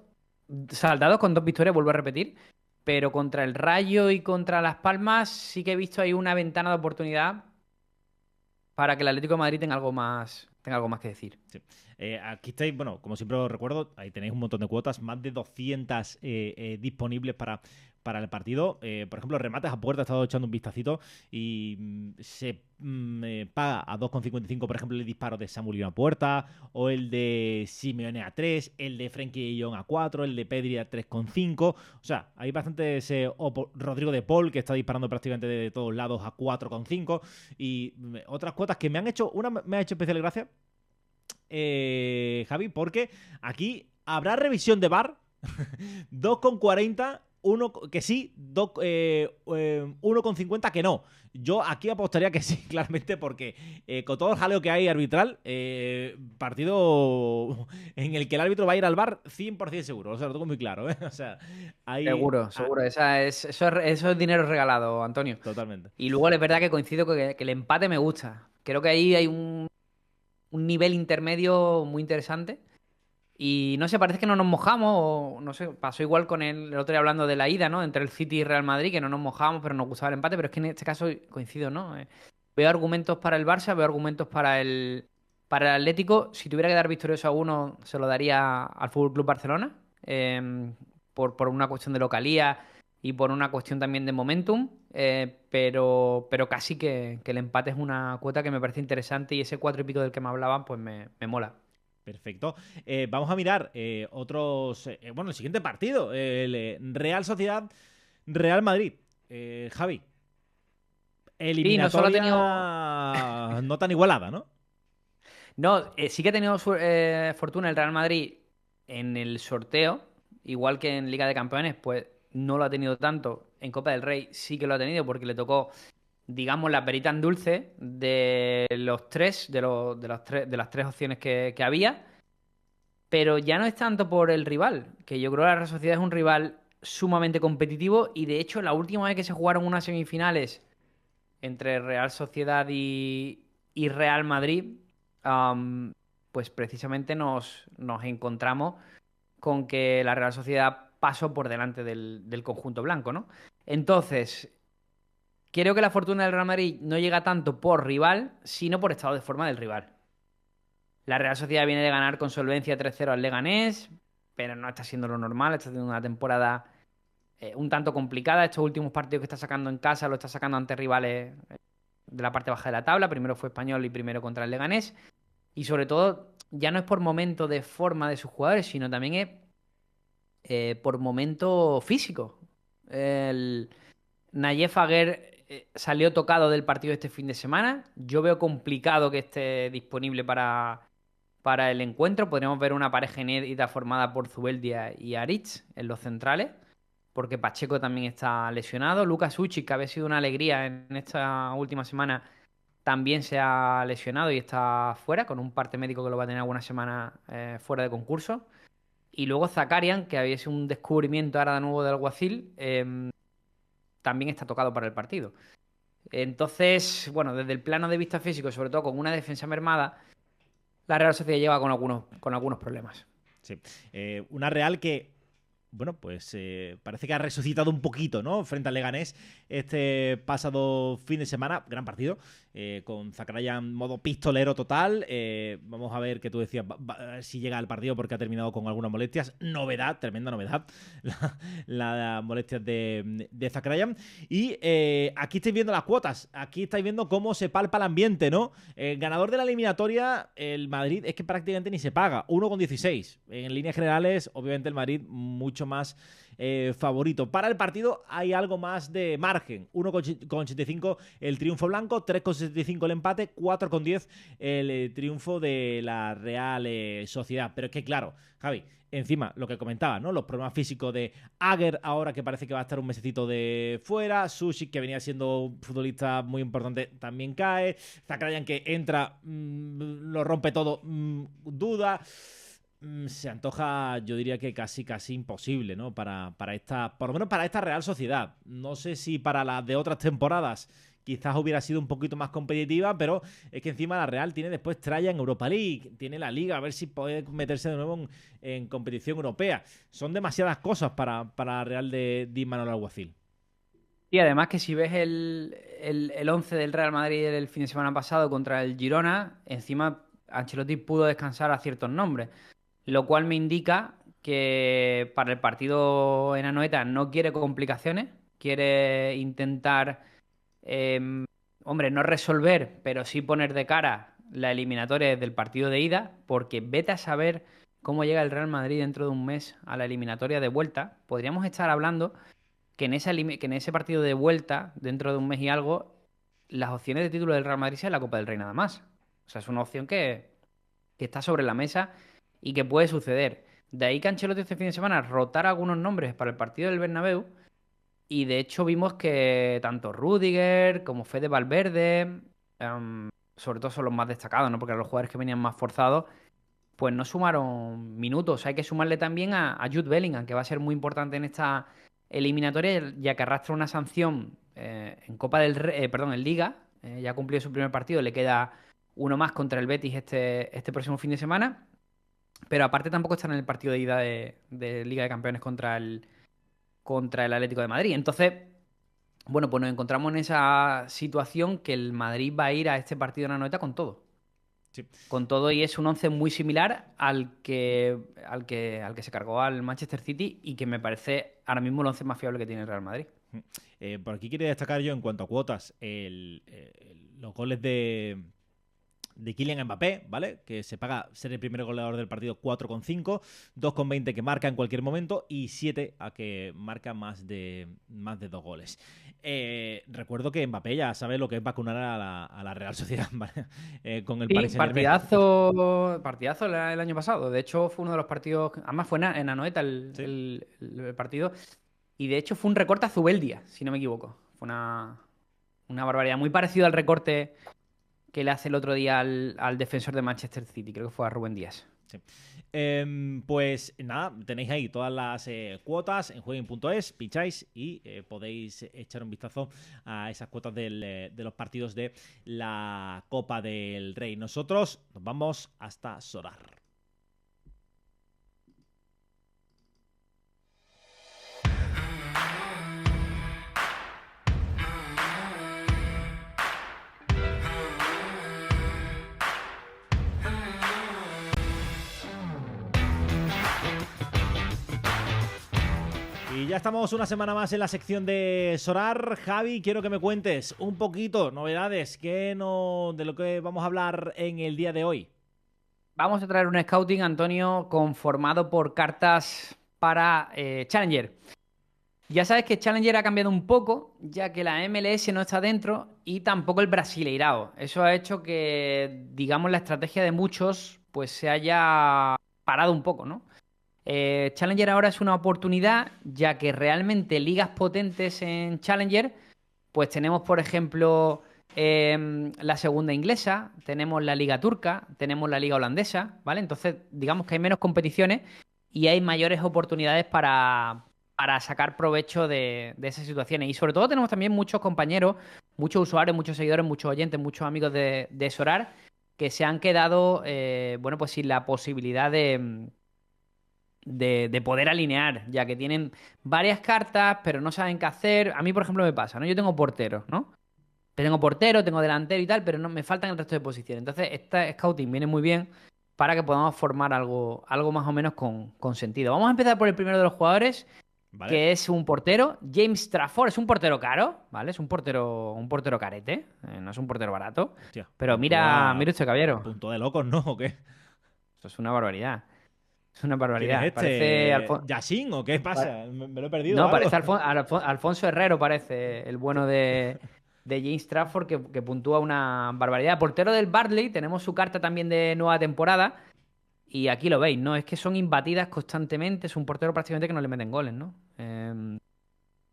saldados con 2 victorias, vuelvo a repetir, pero contra el Rayo y contra Las Palmas sí que he visto ahí una ventana de oportunidad para que el Atlético de Madrid tenga algo más que decir. Sí. Aquí estáis, bueno, como siempre os recuerdo, ahí tenéis un montón de cuotas, más de 200 disponibles para el partido. Por ejemplo, remates a puerta, he estado echando un vistacito y se paga a 2,55, por ejemplo, el disparo de Samuel Lyon a puerta, o el de Simeone a 3, el de Frenkie de Jong a 4, el de Pedri a 3,5. O sea, hay bastantes. Rodrigo de Paul, que está disparando prácticamente de todos lados a 4,5. Y otras cuotas que me han hecho. Una me ha hecho especial gracia, Javi, porque aquí habrá revisión de VAR. 2,40, uno que sí, 1,50 que no. Yo aquí apostaría que sí, claramente, porque con todo el jaleo que hay arbitral, partido en el que el árbitro va a ir al VAR 100% seguro. O sea, lo tengo muy claro, ¿eh? O sea, ahí, Seguro. Eso es dinero regalado, Antonio. Totalmente. Y luego es verdad que coincido con que el empate me gusta. Creo que ahí hay un nivel intermedio muy interesante. Y no sé, parece que no nos mojamos, o no sé, pasó igual con el otro día hablando de la ida, ¿no? Entre el City y Real Madrid, que no nos mojamos, pero nos gustaba el empate, pero es que en este caso coincido, ¿no? Veo argumentos para el Barça, veo argumentos para el Atlético. Si tuviera que dar victorioso a uno, se lo daría al Fútbol Club Barcelona, por una cuestión de localía y por una cuestión también de momentum, pero casi que el empate es una cuota que me parece interesante y ese 4 y pico del que me hablaban, pues me mola. Perfecto. Vamos a mirar otros. Bueno, el siguiente partido. El Real Sociedad, Real Madrid. Javi. Eliminatoria Sí, no no tan igualada, ¿no? No, sí que ha tenido fortuna el Real Madrid en el sorteo, igual que en Liga de Campeones, pues no lo ha tenido tanto en Copa del Rey sí que lo ha tenido porque le tocó, digamos, la perita en dulce de los tres, de las tres opciones que había. Pero ya no es tanto por el rival, que yo creo que la Real Sociedad es un rival sumamente competitivo y de hecho la última vez que se jugaron unas semifinales entre Real Sociedad y Real Madrid, pues precisamente nos encontramos con que la Real Sociedad pasó por delante del conjunto blanco, ¿no? Entonces, creo que la fortuna del Real Madrid no llega tanto por rival, sino por estado de forma del rival. La Real Sociedad viene de ganar con solvencia 3-0 al Leganés, pero no está siendo lo normal, está teniendo una temporada un tanto complicada. Estos últimos partidos que está sacando en casa lo está sacando ante rivales de la parte baja de la tabla. Primero fue Español y primero contra el Leganés. Y sobre todo, ya no es por momento de forma de sus jugadores, sino también es por momento físico. El Nayef Aguer salió tocado del partido este fin de semana. Yo veo complicado que esté disponible para el encuentro. Podríamos ver una pareja inédita formada por Zubeldia y Aritz en los centrales, porque Pacheco también está lesionado. Lucas Uchi, que había sido una alegría en esta última semana, también se ha lesionado y está fuera, con un parte médico que lo va a tener alguna semana fuera de concurso. Y luego Zakarian, que había sido un descubrimiento ahora de nuevo del Alguacil, también está tocado para el partido. Entonces, bueno, desde el plano de vista físico, sobre todo con una defensa mermada, la Real Sociedad lleva con algunos problemas. Sí. Una Real que, bueno, pues parece que ha resucitado un poquito, ¿no? Frente al Leganés este pasado fin de semana. Gran partido, con Zakaria en modo pistolero total. Vamos a ver qué tú decías, si llega al partido porque ha terminado con algunas molestias. Novedad, tremenda novedad, la molestias de Zakaria. Y aquí estáis viendo las cuotas. Aquí estáis viendo cómo se palpa el ambiente, ¿no? El ganador de la eliminatoria, el Madrid, es que prácticamente ni se paga. 1,16. En líneas generales, obviamente el Madrid mucho más favorito. Para el partido hay algo más de margen. 1,85 el triunfo blanco, 3,75 el empate, 4,10 el triunfo de la Real Sociedad. Pero es que claro, Javi, encima lo que comentaba, ¿no? Los problemas físicos de Aguer ahora, que parece que va a estar un mesecito de fuera. Sushi, que venía siendo un futbolista muy importante, también cae. Zakarian, que entra, lo rompe todo, duda. Se antoja, yo diría que casi imposible, ¿no? Para esta, por lo menos para esta Real Sociedad. No sé si para las de otras temporadas quizás hubiera sido un poquito más competitiva, pero es que encima la Real tiene después tralla en Europa League, tiene la Liga, a ver si puede meterse de nuevo en competición europea. Son demasiadas cosas para la Real de Imanol Alguacil. Y además que si ves el 11 del Real Madrid el fin de semana pasado contra el Girona, encima Ancelotti pudo descansar a ciertos nombres. Lo cual me indica que para el partido en Anoeta no quiere complicaciones, quiere intentar, hombre, no resolver, pero sí poner de cara la eliminatoria del partido de ida, porque vete a saber cómo llega el Real Madrid dentro de un mes a la eliminatoria de vuelta. Podríamos estar hablando que que en ese partido de vuelta, dentro de un mes y algo, las opciones de título del Real Madrid sean la Copa del Rey nada más. O sea, es una opción que está sobre la mesa y que puede suceder. De ahí que Ancelotti este fin de semana rotara algunos nombres para el partido del Bernabéu y de hecho vimos que tanto Rüdiger como Fede Valverde, sobre todo son los más destacados, ¿no? Porque eran los jugadores que venían más forzados, pues no sumaron minutos. Hay que sumarle también a Jude Bellingham, que va a ser muy importante en esta eliminatoria, ya que arrastra una sanción en Copa del Rey, perdón, en Liga. Ya cumplió su primer partido, le queda uno más contra el Betis este próximo fin de semana. Pero aparte tampoco están en el partido de ida de Liga de Campeones contra el Atlético de Madrid. Entonces, bueno, pues nos encontramos en esa situación que el Madrid va a ir a este partido en Anoeta con todo. Sí. Con todo, y es un once muy similar al que se cargó al Manchester City y que me parece ahora mismo el once más fiable que tiene el Real Madrid. Por aquí quería destacar yo en cuanto a cuotas los goles de Kylian Mbappé, ¿vale? Que se paga ser el primer goleador del partido 4,5, 2,20 que marca en cualquier momento y 7 a que marca más de 2 goles. Recuerdo que Mbappé ya sabe lo que es vacunar a la Real Sociedad, ¿vale? Con el Sí, Paris Saint-Germain. partidazo el año pasado. De hecho, fue uno de los partidos, además fue en Anoeta el partido. Y de hecho fue un recorte a Zubeldia, si no me equivoco. Fue una barbaridad. Muy parecido al recorte que le hace el otro día al defensor de Manchester City. Creo que fue a Rubén Díaz. Sí. Pues nada, tenéis ahí todas las cuotas en jueguen.es, pincháis y podéis echar un vistazo a esas cuotas de los partidos de la Copa del Rey. Nosotros nos vamos hasta Sorar. Y ya estamos una semana más en la sección de Sorar. Javi, quiero que me cuentes un poquito, novedades, de lo que vamos a hablar en el día de hoy. Vamos a traer un scouting, Antonio, conformado por cartas para Challenger. Ya sabes que Challenger ha cambiado un poco, ya que la MLS no está dentro y tampoco el Brasileirao. Eso ha hecho que, digamos, la estrategia de muchos pues se haya parado un poco, ¿no? Challenger ahora es una oportunidad, ya que realmente ligas potentes en Challenger, pues tenemos, por ejemplo, la segunda inglesa, tenemos la liga turca, tenemos la liga holandesa, ¿vale? Entonces, digamos que hay menos competiciones y hay mayores oportunidades para sacar provecho de esas situaciones. Y sobre todo tenemos también muchos compañeros, muchos usuarios, muchos seguidores, muchos oyentes, muchos amigos de Sorar que se han quedado, bueno, pues sin la posibilidad de poder alinear, ya que tienen varias cartas, pero no saben qué hacer. A mí, por ejemplo, me pasa, ¿no? Yo tengo porteros, ¿no? Tengo portero, tengo delantero y tal, pero no me faltan el resto de posiciones. Entonces, esta scouting viene muy bien para que podamos formar algo más o menos con sentido. Vamos a empezar por el primero de los jugadores, ¿Vale? que es un portero. James Trafford es un portero caro, ¿vale? Es un portero carete, no es un portero barato. Hostia, Pero mira usted, caballero. punto de locos, ¿no? ¿O qué? Eso es una barbaridad. Es una ¿Quién es barbaridad. Parece este? ¿Yassin o qué pasa? ¿Me lo he perdido o No, algo? parece Alfonso Herrero, parece el bueno de James Trafford, que puntúa una barbaridad. Portero del Barley, tenemos su carta también de nueva temporada. Y aquí lo veis, ¿no? Es que son imbatidas constantemente. Es un portero prácticamente que no le meten goles, ¿no?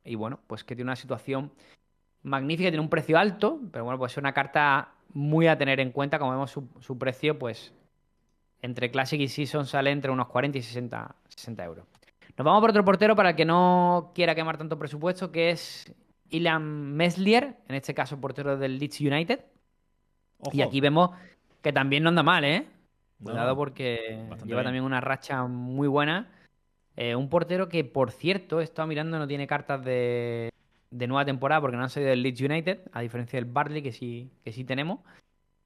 Y bueno, pues que tiene una situación magnífica, tiene un precio alto, pero bueno, pues es una carta muy a tener en cuenta. Como vemos, su precio, pues entre Classic y Season sale entre unos 40 y 60 euros. Nos vamos por otro portero para el que no quiera quemar tanto presupuesto, que es Illan Meslier, en este caso portero del Leeds United. Y Ojo. aquí vemos que también no anda mal, ¿eh? No, Cuidado no, porque bastante lleva bien. también una racha muy buena. Un portero que, por cierto, he estado mirando, no tiene cartas de nueva temporada porque no han salido del Leeds United, a diferencia del Barley, que sí tenemos.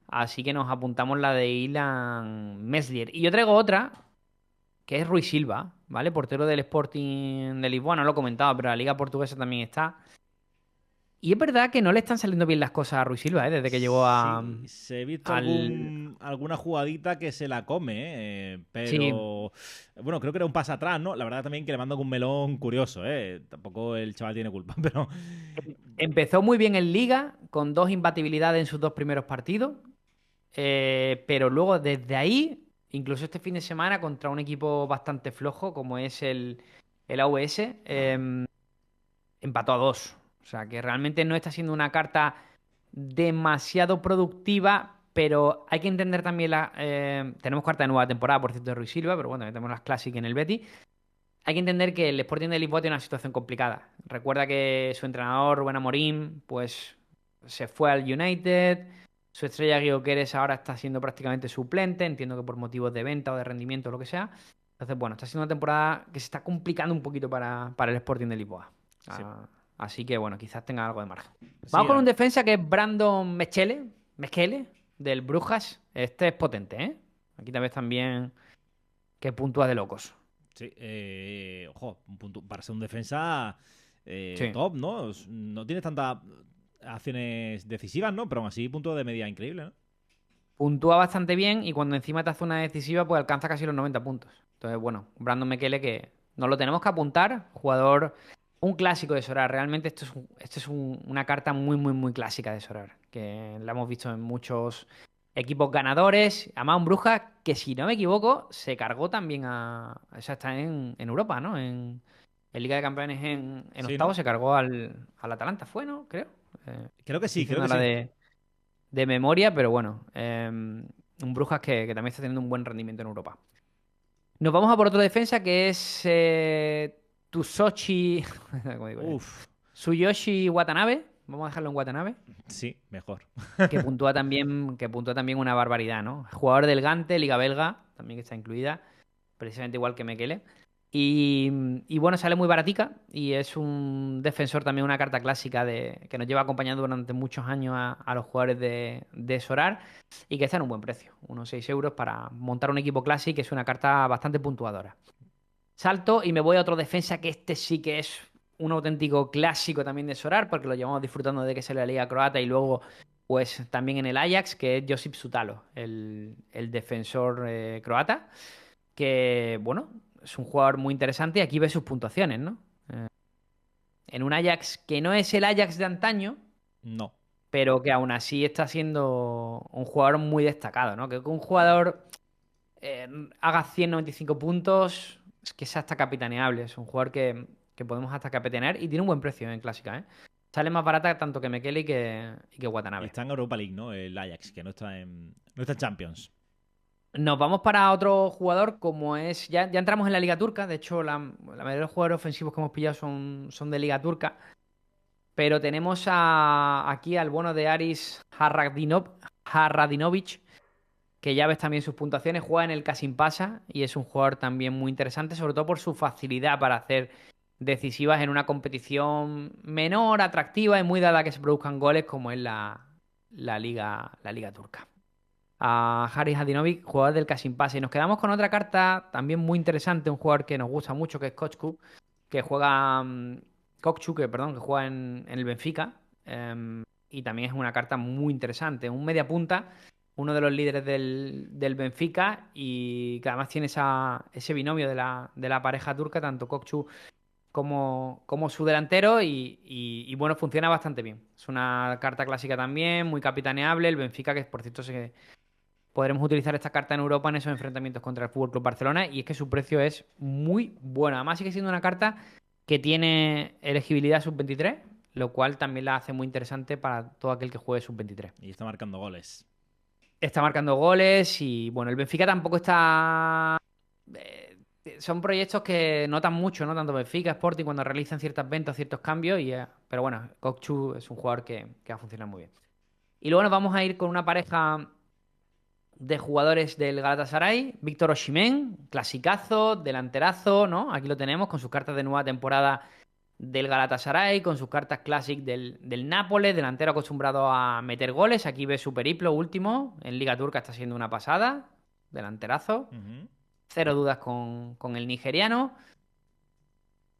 Así que nos apuntamos la de Illan Meslier. Y yo traigo otra, que es Rui Silva, ¿vale? Portero del Sporting de Lisboa, no lo he comentado, pero la Liga Portuguesa también está. Y es verdad que no le están saliendo bien las cosas a Rui Silva, ¿eh? Desde que llegó Sí, se he visto al... alguna jugadita que se la come, Sí, pero bueno, creo que era un pase atrás, ¿no? La verdad también que le mando con un melón curioso, ¿eh? Tampoco el chaval tiene culpa, pero empezó muy bien en Liga, con 2 imbatibilidades en sus 2 primeros partidos. Pero luego desde ahí, incluso este fin de semana, contra un equipo bastante flojo, como es el AUS, empató a 2. O sea, que realmente no está siendo una carta demasiado productiva, pero hay que entender también tenemos carta de nueva temporada, por cierto, de Ruiz Silva, pero bueno, tenemos las Classic en el Betis. Hay que entender que el Sporting de Lisboa tiene una situación complicada. Recuerda que su entrenador, Rubén Amorim, pues se fue al United. Su estrella Gyökeres ahora está siendo prácticamente suplente. Entiendo que por motivos de venta o de rendimiento o lo que sea. Entonces, bueno, está siendo una temporada que se está complicando un poquito para el Sporting de Lisboa. sí, Así que, bueno, quizás tenga algo de margen. sí, Vamos con un defensa que es Brandon Mechele, del Brujas. Este es potente, ¿eh? Aquí también que puntúa de locos. sí, ojo, un punto para ser un defensa Sí. top, ¿no? No tiene tantas acciones decisivas, ¿no? Pero aún así, punto de media increíble, ¿no? Puntúa bastante bien y cuando encima te hace una decisiva, pues alcanza casi los 90 puntos. Entonces, bueno, Brandon Mekele que nos lo tenemos que apuntar, jugador, un clásico de Sorar. Realmente esto es una carta muy, muy, muy clásica de Sorar, que la hemos visto en muchos equipos ganadores. Además, un Brujas que, si no me equivoco, se cargó también o sea, está en Europa, ¿no? en Liga de Campeones en Sí, octavos ¿no? se cargó al Atalanta, ¿fue, no? Creo. Creo que Estoy sí, creo diciendo que ahora sí. de memoria, pero bueno. Un Brujas que también está teniendo un buen rendimiento en Europa. Nos vamos a por otro defensa que es Tusochi. ¿Cómo digo ya? Uf, Tsuyoshi Watanabe. Vamos a dejarlo en Watanabe. sí, mejor. Que puntúa también una barbaridad, ¿no? Jugador del Gante, Liga Belga, también que está incluida, precisamente igual que Mekele. Y bueno, sale muy baratica y es un defensor también, una carta clásica que nos lleva acompañando durante muchos años a los jugadores de Sorar y que está en un buen precio, unos 6 euros para montar un equipo clásico, que es una carta bastante puntuadora. Salto y me voy a otro defensa que este sí que es un auténtico clásico también de Sorar, porque lo llevamos disfrutando de que sale la Liga Croata y luego pues también en el Ajax, que es Josip Sutalo, el defensor croata, que bueno, es un jugador muy interesante y aquí ve sus puntuaciones, ¿no? En un Ajax que no es el Ajax de antaño, No. pero que aún así está siendo un jugador muy destacado, ¿no? Que un jugador eh, haga 195 puntos, es que es hasta capitaneable. Es un jugador que podemos hasta capitanear y tiene un buen precio en clásica, ¿eh? Sale más barata tanto que Mekele y que Y Watanabe. está en Europa League, ¿no? El Ajax, que no está en Champions. Nos vamos para otro jugador como es... Ya entramos en la Liga Turca. De hecho, la mayoría de los jugadores ofensivos que hemos pillado son de Liga Turca. Pero tenemos aquí al bueno de Aris Harradinovic, que ya ves también sus puntuaciones, juega en el Kasimpasa y es un jugador también muy interesante, sobre todo por su facilidad para hacer decisivas en una competición menor, atractiva y muy dada que se produzcan goles como es la Liga Turca. A Haris Hadinovic, jugador del Kasimpasa. Y nos quedamos con otra carta también muy interesante, un jugador que nos gusta mucho, que es Kochku, que juega... Kokchu, perdón, que juega en el Benfica. Y también es una carta muy interesante. Un media punta, uno de los líderes del Benfica y que además tiene ese binomio de la pareja turca, tanto Kokchu como su delantero y, bueno, funciona bastante bien. Es una carta clásica también, muy capitaneable. El Benfica, que por cierto podremos utilizar esta carta en Europa en esos enfrentamientos contra el Fútbol Club Barcelona y es que su precio es muy bueno. Además sigue siendo una carta que tiene elegibilidad sub-23, lo cual también la hace muy interesante para todo aquel que juegue sub-23. Y está marcando goles. Está marcando goles y bueno, el Benfica tampoco está... son proyectos que notan mucho, ¿no? Tanto Benfica, Sporting, cuando realizan ciertas ventas, ciertos cambios, pero bueno, Kokchu es un jugador que va a funcionar muy bien. Y luego nos vamos a ir con una pareja de jugadores del Galatasaray. Víctor Osimhen, clasicazo, delanterazo, ¿no? Aquí lo tenemos con sus cartas de nueva temporada del Galatasaray, con sus cartas Classic del Nápoles, delantero acostumbrado a meter goles. Aquí ve su periplo último. En Liga Turca está siendo una pasada. Delanterazo. Ujú. Cero dudas con el nigeriano.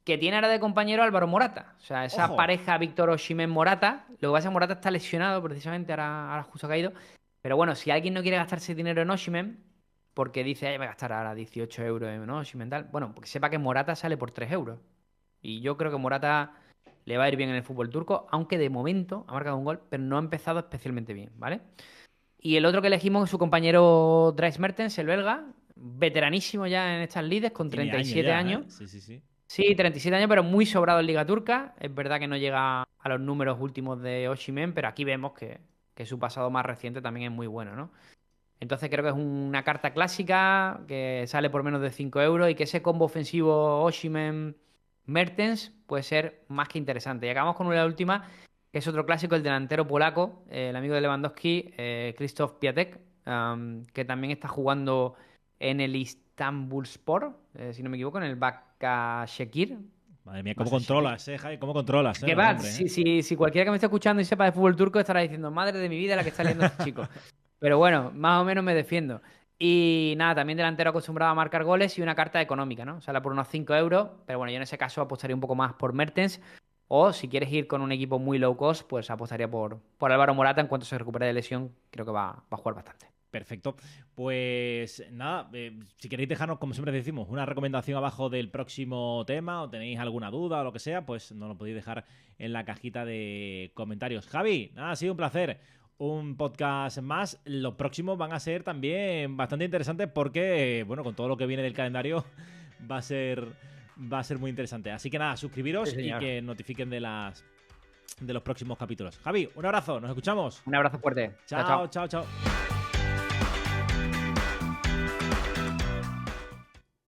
Que tiene ahora de compañero Álvaro Morata. O sea, esa ¡Ojo! pareja Víctor Osimhen-Morata. Lo que pasa es que Morata está lesionado precisamente, ahora justo ha caído. Pero bueno, si alguien no quiere gastarse dinero en Osimhen, porque dice, "Ay, voy a gastar ahora 18 euros en Osimhen", tal. Bueno, porque sepa que Morata sale por 3 euros. Y yo creo que Morata le va a ir bien en el fútbol turco, aunque de momento ha marcado un gol, pero no ha empezado especialmente bien, ¿vale? Y el otro que elegimos es su compañero Dries Mertens, el belga, veteranísimo ya en estas lides, con Tiene años 37 ya, años. ¿eh? Sí, sí, sí. Sí, 37 años, pero muy sobrado en Liga Turca. Es verdad que no llega a los números últimos de Osimhen, pero aquí vemos que su pasado más reciente también es muy bueno, ¿no? Entonces creo que es una carta clásica que sale por menos de 5 euros y que ese combo ofensivo Osimhen-Mertens puede ser más que interesante. Y acabamos con una última, que es otro clásico, el delantero polaco, el amigo de Lewandowski, Krzysztof Piatek, que también está jugando en el Istanbulspor, si no me equivoco, en el Başakşehir. Madre mía, cómo Başakşehir. controlas, Javi, cómo controlas, Que los va, nombres, si cualquiera que me esté escuchando y sepa de fútbol turco estará diciendo, madre de mi vida, la que está leyendo este chico. Pero bueno, más o menos me defiendo. Y nada, también delantero acostumbrado a marcar goles y una carta económica, ¿no? Sale por unos 5 euros, pero bueno, yo en ese caso apostaría un poco más por Mertens. O si quieres ir con un equipo muy low cost, pues apostaría por Álvaro Morata en cuanto se recupere de lesión. Creo que va a jugar bastante. Perfecto. Pues nada, si queréis dejarnos, como siempre decimos, una recomendación abajo del próximo tema o tenéis alguna duda o lo que sea, pues nos lo podéis dejar en la cajita de comentarios. Javi, nada, ha sido un placer. Un podcast más. Los próximos van a ser también bastante interesantes porque, bueno, con todo lo que viene del calendario va a ser Va a ser muy interesante. Así que nada, suscribiros Sí, y señor. que notifiquen de los próximos capítulos. Javi, un abrazo, nos escuchamos. Un abrazo fuerte. Chao, chao, chao.